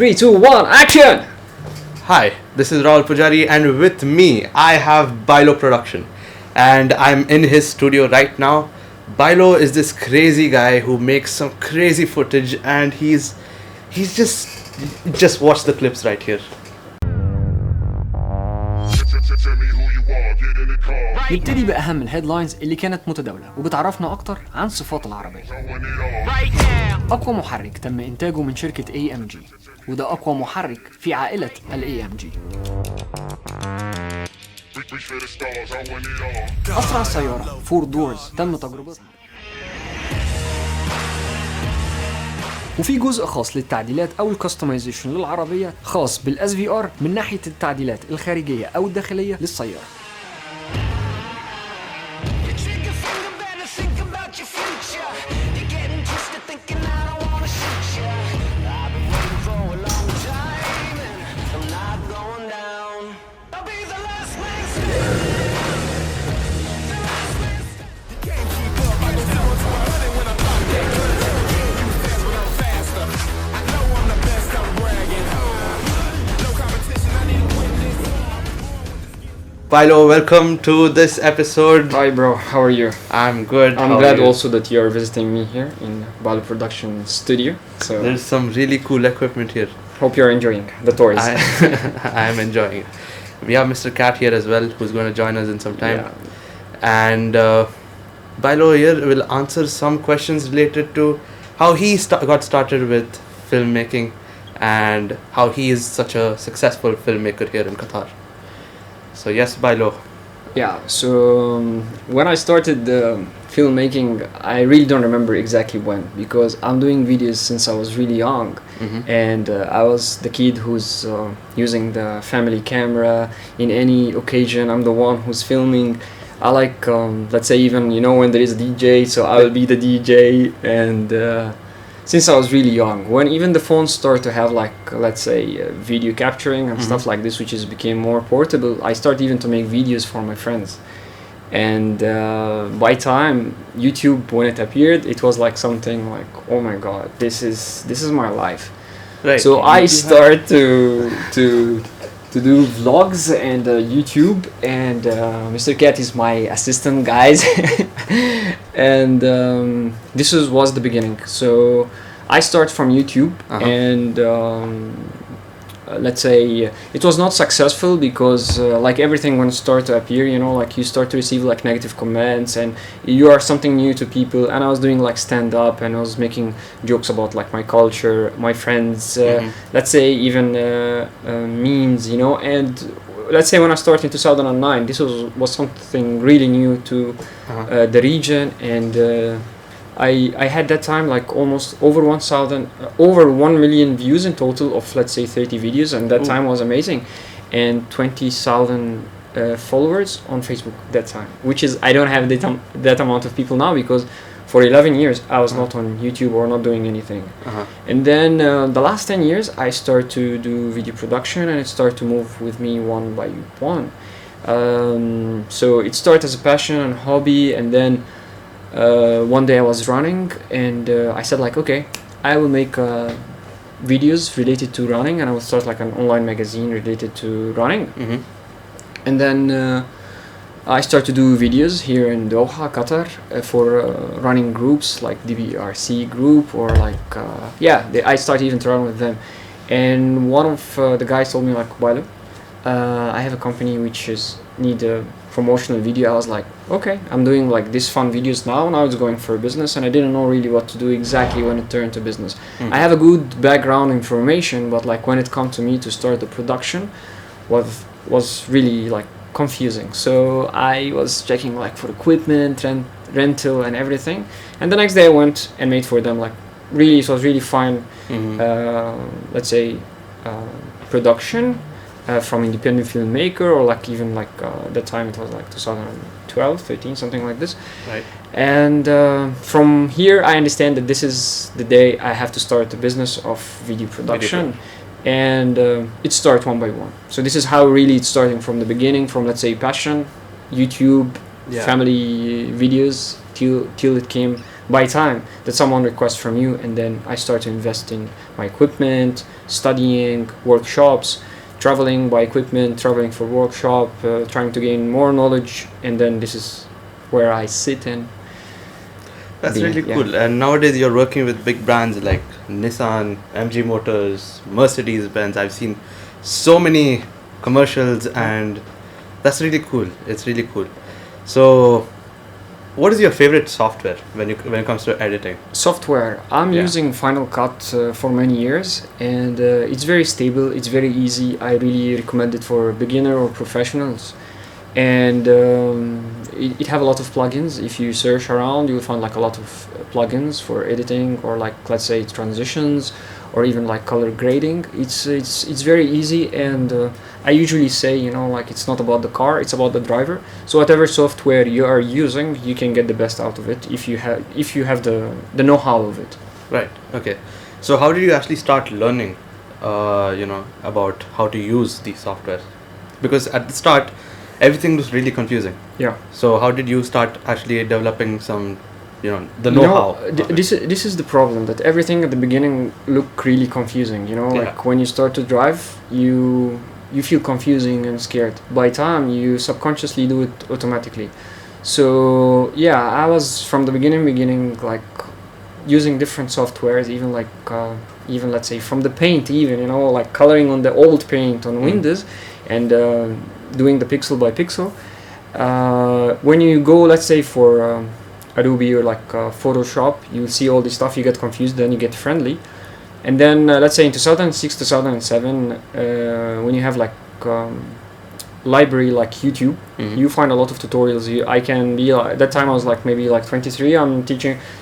3, 2, 1, action! Hi, this is Rahul Pujari, and with me I have Bylo Production, and I'm in his studio right now. Bylo is this crazy guy who makes some crazy footage, and he's just watch the clips right here. نبتدي بأهم الهيدلاينز اللي كانت متداولة وبتعرفنا أكتر عن صفات العربية. أقوى محرك تم إنتاجه من شركة AMG، وده أقوى محرك في عائلة ال AMG. أسرع سيارة 4 دورز تم تجربتها. وفي جزء خاص للتعديلات أو الكستمايزيشن للعربية خاص بالاس في ار من ناحية التعديلات الخارجية أو الداخلية للسيارة. Bylo, welcome to this episode. Hi bro, how are you? I'm good. I'm glad also that you're visiting me here in Bilo Production studio. So there's some really cool equipment here. Hope you're enjoying the tours. I'm enjoying it. We have Mr. Cat here as well, who's going to join us in some time. Yeah. And Bilo here will answer some questions related to how he got started with filmmaking and how he is such a successful filmmaker here in Qatar. So yes, Bilo. Yeah, so when I started filmmaking, I really don't remember exactly when, because I'm doing videos since I was really young. And I was the kid who's using the family camera in any occasion. I'm the one who's filming. I like, let's say even, when there is a DJ, so I will be the DJ. And since I was really young, when even the phones start to have let's say video capturing and stuff like this, which became more portable, I started even to make videos for my friends. And by time YouTube, when it appeared, it was like something like, oh my god, this is my life. Right. So I start to do vlogs and YouTube, and Mr. Cat is my assistant, guys. And this was the beginning. So I start from YouTube, and let's say it was not successful because like everything when it start to appear, you start to receive negative comments, and you are something new to people. And I was doing stand up, and I was making jokes about my culture, my friends, let's say even memes, and let's say when I started in 2009, this was something really new to the region. And I had that time almost over 1 million views in total of, let's say, 30 videos, and that time was amazing, and 20,000 followers on Facebook that time, which is, I don't have that amount of people now, because for 11 years I was not on YouTube or not doing anything. And then the last 10 years I start to do video production, and it started to move with me one by one. So it started as a passion and hobby, and then one day I was running, and I said okay, I will make videos related to running, and I will start an online magazine related to running. And then I start to do videos here in Doha, Qatar, for running groups like DBRC group, or I started even to run with them. And one of the guys told me Bilo, I have a company which need a promotional video. I was okay, I'm doing this fun videos now it's going for business, and I didn't know really what to do exactly when it turned to business. I have a good background information, but when it come to me to start the production was really confusing. So I was checking for equipment, rental and everything, and the next day I went and made for them really, it was really fine. Let's say production from independent filmmaker, or even that time it was 2012, 13, something like this. Right. And from here I understand that this is the day I have to start the business of video production. And it starts one by one. So this is how really it's starting from the beginning, from, let's say, passion, YouTube, family videos, till it came by time that someone requests from you, and then I start to invest in my equipment, studying, workshops, traveling by equipment, traveling for workshop, trying to gain more knowledge, and then this is where I sit and That's really cool. And nowadays you're working with big brands like Nissan, MG Motors, Mercedes Benz. I've seen so many commercials, and that's really cool. It's really cool. So what is your favorite software when it comes to editing? Software. I'm using Final Cut for many years, and it's very stable. It's very easy. I really recommend it for beginner or professionals. And it have a lot of plugins. If you search around, you will find like a lot of plugins for editing, or like, let's say, transitions, or even like color grading. It's very easy, and I usually say, like, it's not about the car, it's about the driver. So whatever software you are using, you can get the best out of it if you have the know-how of it. Right. Okay. So how did you actually start learning about how to use these softwares? Because at the start everything was really confusing. Yeah. So how did you start actually developing some, the know-how? This is the problem, that everything at the beginning look really confusing. Like when you start to drive, you feel confusing and scared. By time you subconsciously do it automatically. So yeah, I was from the beginning like using different softwares, even like even let's say from the paint, even like coloring on the old paint on Windows, and doing the pixel by pixel. When you go, let's say, for Adobe or like Photoshop, you see all this stuff, you get confused, then you get friendly. And then let's say in 2006, 2007, when you have like library like YouTube, you find a lot of tutorials. I can be at that time I was like maybe like 23. I'm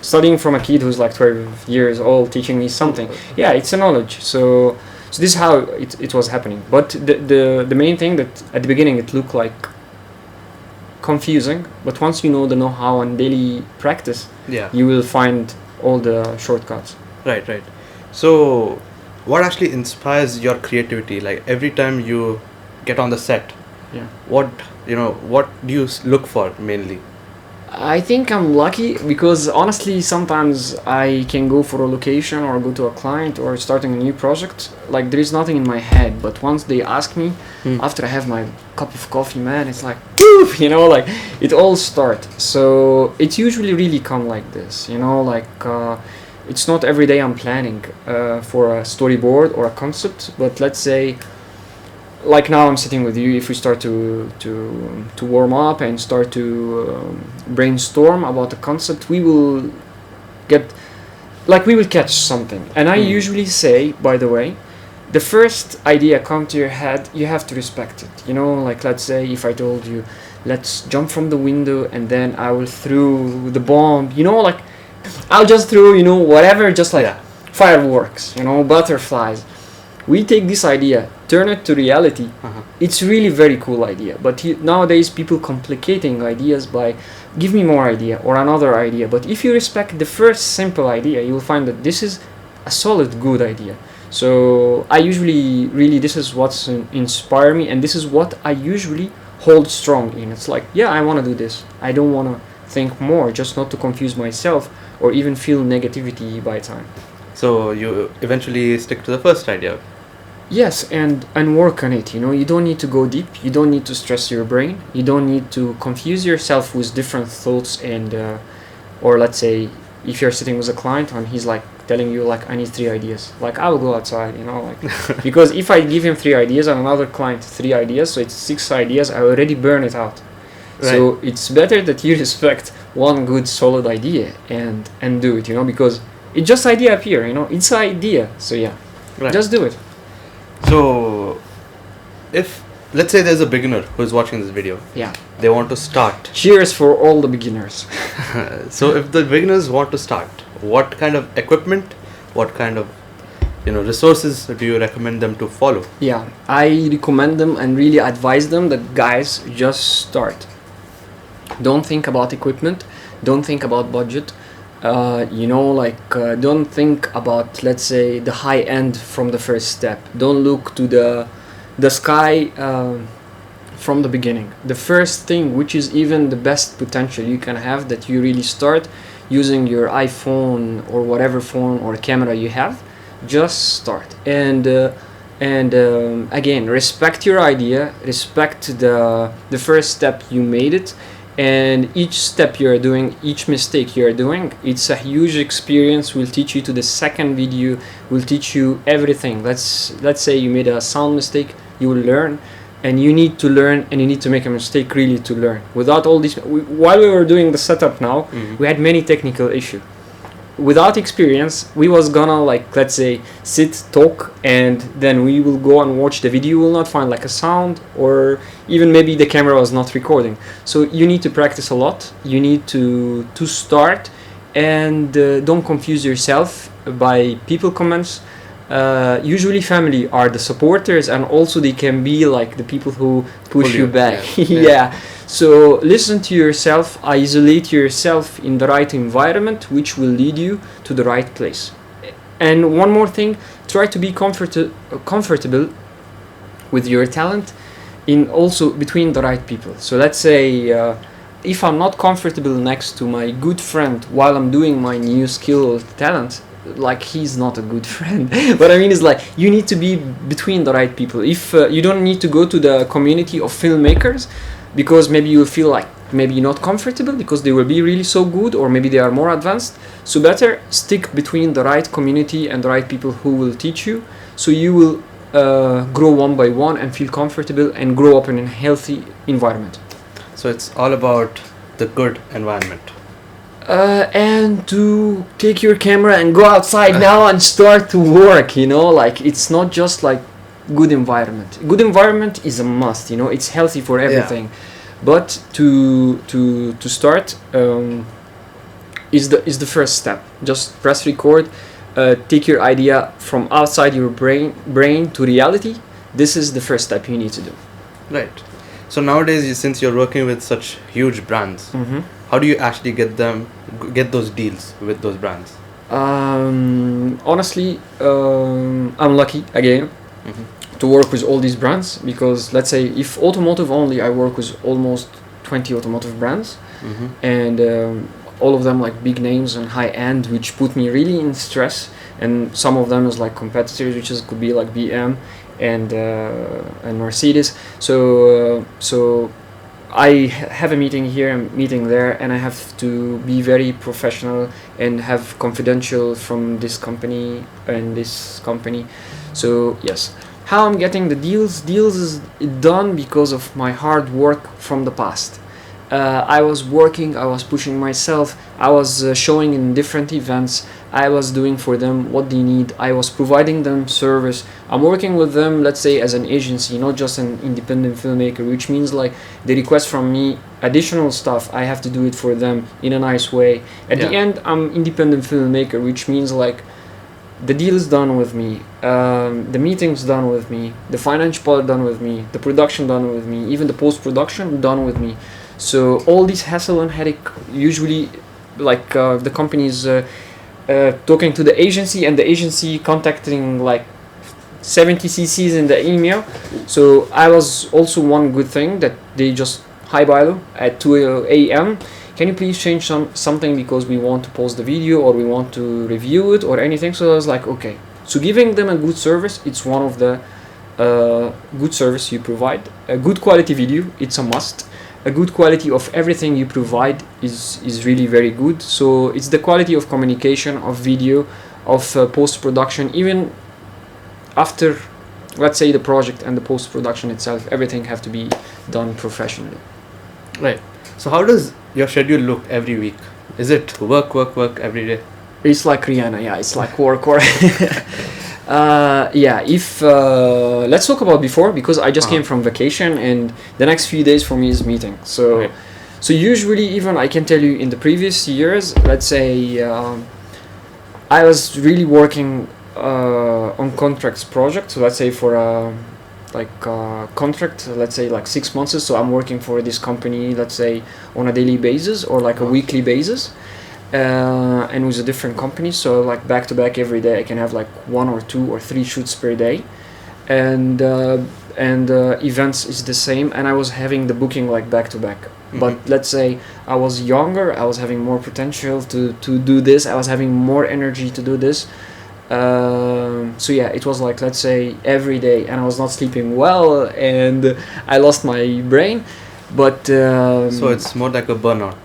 studying from a kid who's like 12 years old, teaching me something. Yeah, it's a knowledge. So this is how it was happening. But the main thing, that at the beginning it looked like confusing, but once you know the know-how and daily practice, you will find all the shortcuts. Right. So what actually inspires your creativity? Like every time you get on the set, what do you look for mainly? I think I'm lucky, because honestly sometimes I can go for a location or go to a client or starting a new project, like there is nothing in my head, but once they ask me, after I have my cup of coffee, man, it's like like it all starts. So it's usually really come like this, like it's not every day I'm planning for a storyboard or a concept, but let's say like now I'm sitting with you, if we start to warm up and start to brainstorm about the concept, we will catch something. And I usually say, by the way, the first idea come to your head, you have to respect it. Like let's say if I told you, let's jump from the window and then I will throw the bomb, like I'll just throw, whatever, just like fireworks, butterflies. We take this idea, turn it to reality. It's really very cool idea. But nowadays people complicating ideas by give me more idea or another idea. But if you respect the first simple idea, you will find that this is a solid, good idea. So I usually really, this is what's inspire me, and this is what I usually hold strong in. It's like, I want to do this. I don't want to think more, just not to confuse myself or even feel negativity by time. So you eventually stick to the first idea. Yes, and work on it. You don't need to go deep. You don't need to stress your brain. You don't need to confuse yourself with different thoughts, and or let's say if you're sitting with a client and he's like telling you like, I need 3 ideas, like I will go outside, like because if I give him 3 ideas and another client 3 ideas, so it's 6 ideas, I already burn it out. Right. So it's better that you respect one good solid idea and do it, because it just idea appear, it's an idea. So just do it. So if let's say there's a beginner who's watching this video, they want to start. Cheers for all the beginners. So if the beginners want to start, what kind of equipment, what kind of resources do you recommend them to follow? I recommend them and really advise them that, guys, just start. Don't think about equipment, don't think about budget, don't think about, let's say, the high end from the first step. Don't look to the sky from the beginning. The first thing, which is even the best potential you can have, that you really start, using your iPhone or whatever phone or camera you have, just start. And again, respect your idea, respect the first step you made it, and each step you are doing, each mistake you are doing, it's a huge experience. Will teach you to the second video, will teach you everything. Let's say you made a sound mistake, you will learn, and you need to learn, and you need to make a mistake really to learn. Without all this, while we were doing the setup now, we had many technical issues. Without experience, we was gonna, like, let's say, sit, talk, and then we will go and watch the video. You will not find like a sound, or even maybe the camera was not recording. So you need to practice a lot. You need to start, and don't confuse yourself by people comments. Usually family are the supporters, and also they can be like the people who push you back. Yeah. So listen to yourself, isolate yourself in the right environment, which will lead you to the right place. And one more thing, try to be comfortable with your talent, in also between the right people. So let's say if I'm not comfortable next to my good friend while I'm doing my new skill or talent, like, he's not a good friend. What I mean is, like, you need to be between the right people. If you don't need to go to the community of filmmakers, because maybe you'll feel like maybe you're not comfortable because they will be really so good, or maybe they are more advanced. So better stick between the right community and the right people who will teach you, so you will grow one by one and feel comfortable and grow up in a healthy environment. So it's all about the good environment. And to take your camera and go outside now and start to work, you know, like, it's not just like good environment. Good environment is a must, you know, it's healthy for everything. Yeah. But to start is the first step. Just press record, take your idea from outside your brain to reality. This is the first step you need to do. Right. So nowadays, since you're working with such huge brands, how do you actually get those deals with those brands? Honestly, I'm lucky again to work with all these brands, because let's say if automotive only, I work with almost 20 automotive brands, and all of them like big names and high end, which put me really in stress. And some of them is like competitors, which could be like BM and Mercedes. So I have a meeting here, a meeting there, and I have to be very professional and have confidential from this company and this company. So yes, how I'm getting the deals is done because of my hard work from the past. I was working, I was pushing myself, I was showing in different events, I was doing for them what they need, I was providing them service. I'm working with them, let's say, as an agency, not just an independent filmmaker, which means like they request from me additional stuff, I have to do it for them in a nice way. At the end, I'm independent filmmaker, which means like the deal is done with me, the meeting's done with me, the financial part done with me, the production done with me, even the post-production done with me. So all this hassle and headache, usually like the companies talking to the agency, and the agency contacting like 70 CCs in the email. So I was also one good thing that they just, hi Bilo, at 2 a.m. can you please change something because we want to post the video or we want to review it or anything. So I was like, okay. So giving them a good service, it's one of the good service you provide. A good quality video, it's a must. A good quality of everything you provide is really very good. So it's the quality of communication, of video, of post-production, even after, let's say, the project and the post-production itself, everything have to be done professionally. Right. So how does your schedule look every week? Is it work every day? It's like Rihanna, yeah, it's like work. If let's talk about before, because I just came from vacation and the next few days for me is meeting. So usually, even I can tell you in the previous years, let's say I was really working on contracts project. So let's say for a contract, let's say like 6 months. So I'm working for this company, let's say on a daily basis or like a weekly basis. And with a different company, so like back to back every day I can have like 1 or 2 or 3 shoots per day, and events is the same, and I was having the booking like back to back. But let's say I was younger, I was having more potential to do this, I was having more energy to do this. So yeah, it was like, let's say, every day, and I was not sleeping well, and I lost my brain. But so it's more like a burnout.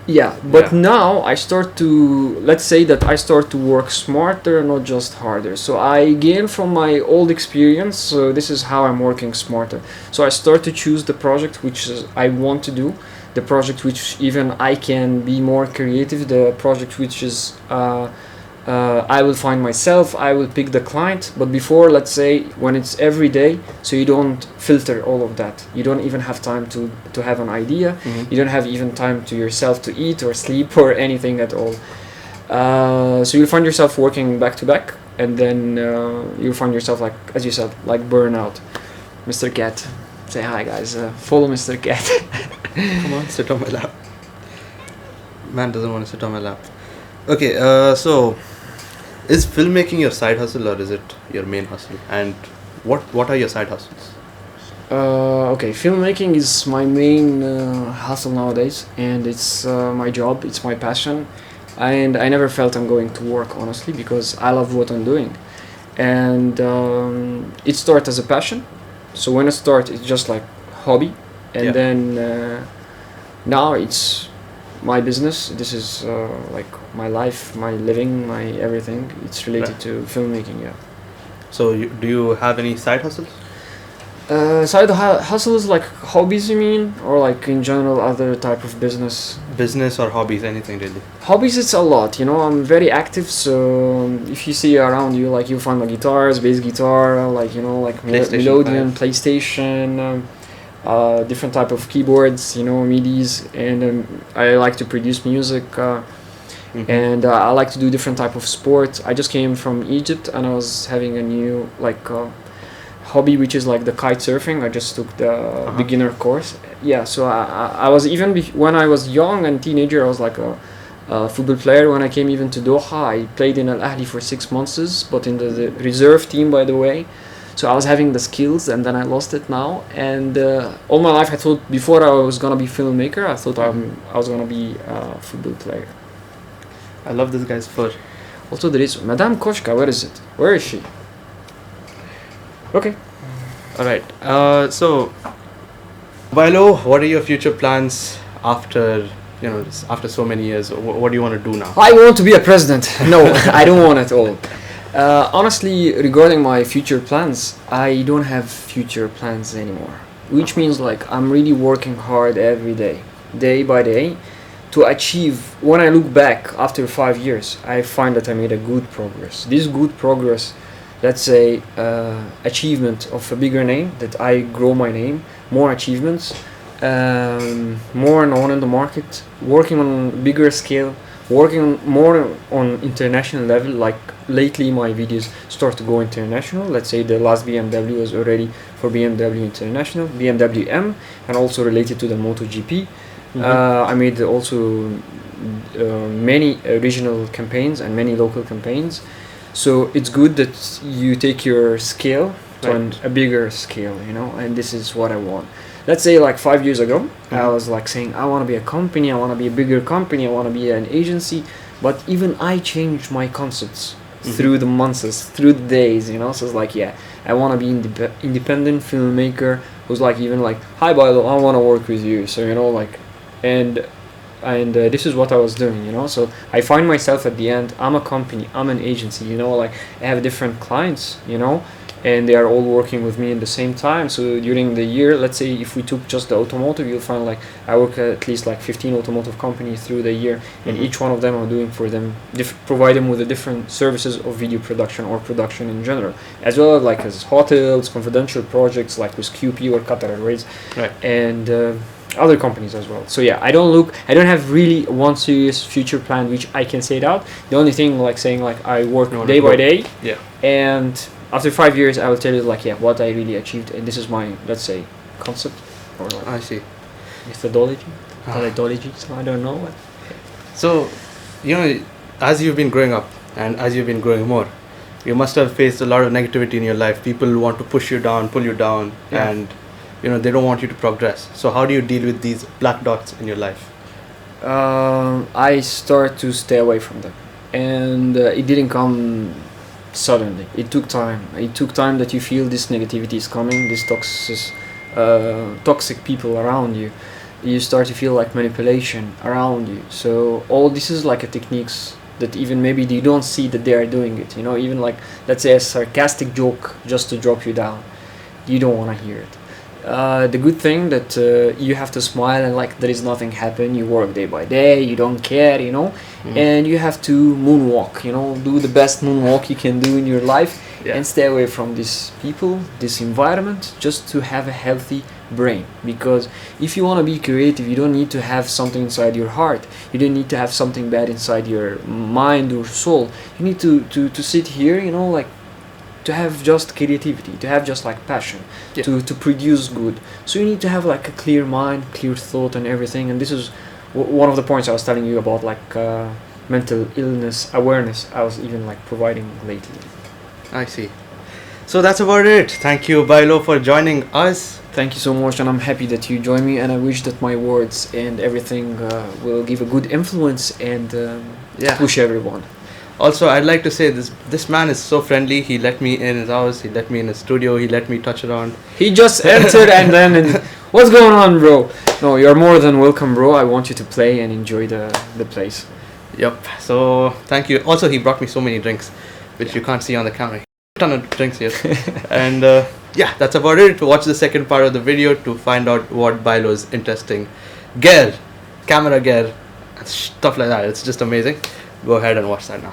Yeah, but now I start to, let's say that I start to work smarter, not just harder. So I gain from my old experience, so this is how I'm working smarter. So I start to choose the project which I want to do, the project which even I can be more creative, the project which is I will find myself, I will pick the client. But before, let's say, when it's every day, so you don't filter all of that. You don't even have time to have an idea. You don't have even time to yourself to eat or sleep or anything at all. So you'll find yourself working back to back, and then you'll find yourself, like, as you said, like burnout. Mr. Cat, say hi guys, follow Mr. Cat. Come on, sit on my lap. Man doesn't want to sit on my lap. Okay, so is filmmaking your side hustle or is it your main hustle? And what are your side hustles? Okay, filmmaking is my main hustle nowadays, and it's my job, it's my passion, and I never felt I'm going to work, honestly, because I love what I'm doing. And it started as a passion, so when it started, it's just like hobby, and then now it's my business. This is like my life, my living, my everything. It's related to filmmaking. Yeah. So do you have any side hustles? Side hustles, like hobbies, you mean, or like in general other type of business? Business or hobbies, anything really. Hobbies, it's a lot. You know, I'm very active. So if you see around you, like you'll find my guitars, bass guitar, like like Melodian, PlayStation. Different type of keyboards, MIDIs, and I like to produce music, and I like to do different type of sports. I just came from Egypt, and I was having a new hobby, which is like the kite surfing. I just took the beginner course. Yeah, so I was even when I was young and teenager, I was like a football player. When I came even to Doha, I played in Al Ahly for 6 months, but in the reserve team, by the way. So I was having the skills, and then I lost it now. And all my life I thought, before I was gonna be filmmaker, I thought I was gonna be a football player. I love this guy's fur. Also, there is Madame Koshka. Where is it? Where is she? Okay. All right. So, Bilo, what are your future plans after after so many years? What do you want to do now? I want to be a president. No, I don't want at all. Honestly, regarding my future plans, I don't have future plans anymore. Which means like I'm really working hard every day, day by day, to achieve. When I look back after 5 years, I find that I made a good progress. This good progress, let's say, achievement of a bigger name, that I grow my name, more achievements, more known in the market, working on bigger scale, working more on international level. Like lately my videos start to go international. Let's say the last BMW was already for BMW International, BMW M, and also related to the MotoGP. I made also many regional campaigns and many local campaigns. So it's good that you take your scale to a bigger scale, and this is what I want. Let's say like 5 years ago, I was like saying, I want to be a company, I want to be a bigger company, I want to be an agency. But even I changed my concepts through the months, through the days, So it's like, I want to be independent filmmaker who's like even like, hi Bilo, I want to work with you. So, and this is what I was doing, So I find myself at the end, I'm a company, I'm an agency, like I have different clients, and they are all working with me at the same time. So during the year, let's say if we took just the automotive, you'll find like I work at least like 15 automotive companies through the year, and each one of them I'm doing for them, provide them with the different services of video production or production in general, as well as like as hotels, confidential projects like with QP or Qatar Airways, and other companies as well. So I don't have really one serious future plan which I can say it out. The only thing like saying like I work day by day, and after 5 years I will tell you like what I really achieved, and this is my, let's say, concept or like I see methodology, so I don't know what. So as you've been growing up and as you've been growing more, you must have faced a lot of negativity in your life. People want to push you down, pull you down, and they don't want you to progress. So how do you deal with these black dots in your life? I start to stay away from them, and it didn't come suddenly. It took time. It took time that you feel this negativity is coming, this toxic people around you. You start to feel like manipulation around you. So all this is like a techniques that even maybe you don't see that they are doing it. Even like, let's say, a sarcastic joke just to drop you down. You don't want to hear it. The good thing that you have to smile and like there is nothing happen. You work day by day. You don't care, and you have to moonwalk. Do the best moonwalk you can do in your life, and stay away from these people, this environment, just to have a healthy brain. Because if you want to be creative, you don't need to have something inside your heart. You don't need to have something bad inside your mind or soul. You need to sit here, like, to have just creativity, to have just like passion, to produce good. So you need to have like a clear mind, clear thought and everything. And this is one of the points I was telling you about, like mental illness awareness I was even like providing lately. I see. So that's about it. Thank you, Bilo, for joining us. Thank you so much, and I'm happy that you joined me, and I wish that my words and everything will give a good influence and push everyone. Also, I'd like to say this man is so friendly. He let me in his house, he let me in his studio, he let me touch around. He just entered and then, what's going on, bro? No, you're more than welcome, bro. I want you to play and enjoy the place. Yep. So, thank you. Also, he brought me so many drinks, which you can't see on the camera. A ton of drinks here. And that's about it. Watch the second part of the video to find out what Bilo's interesting gear, camera gear, and stuff like that. It's just amazing. Go ahead and watch that now.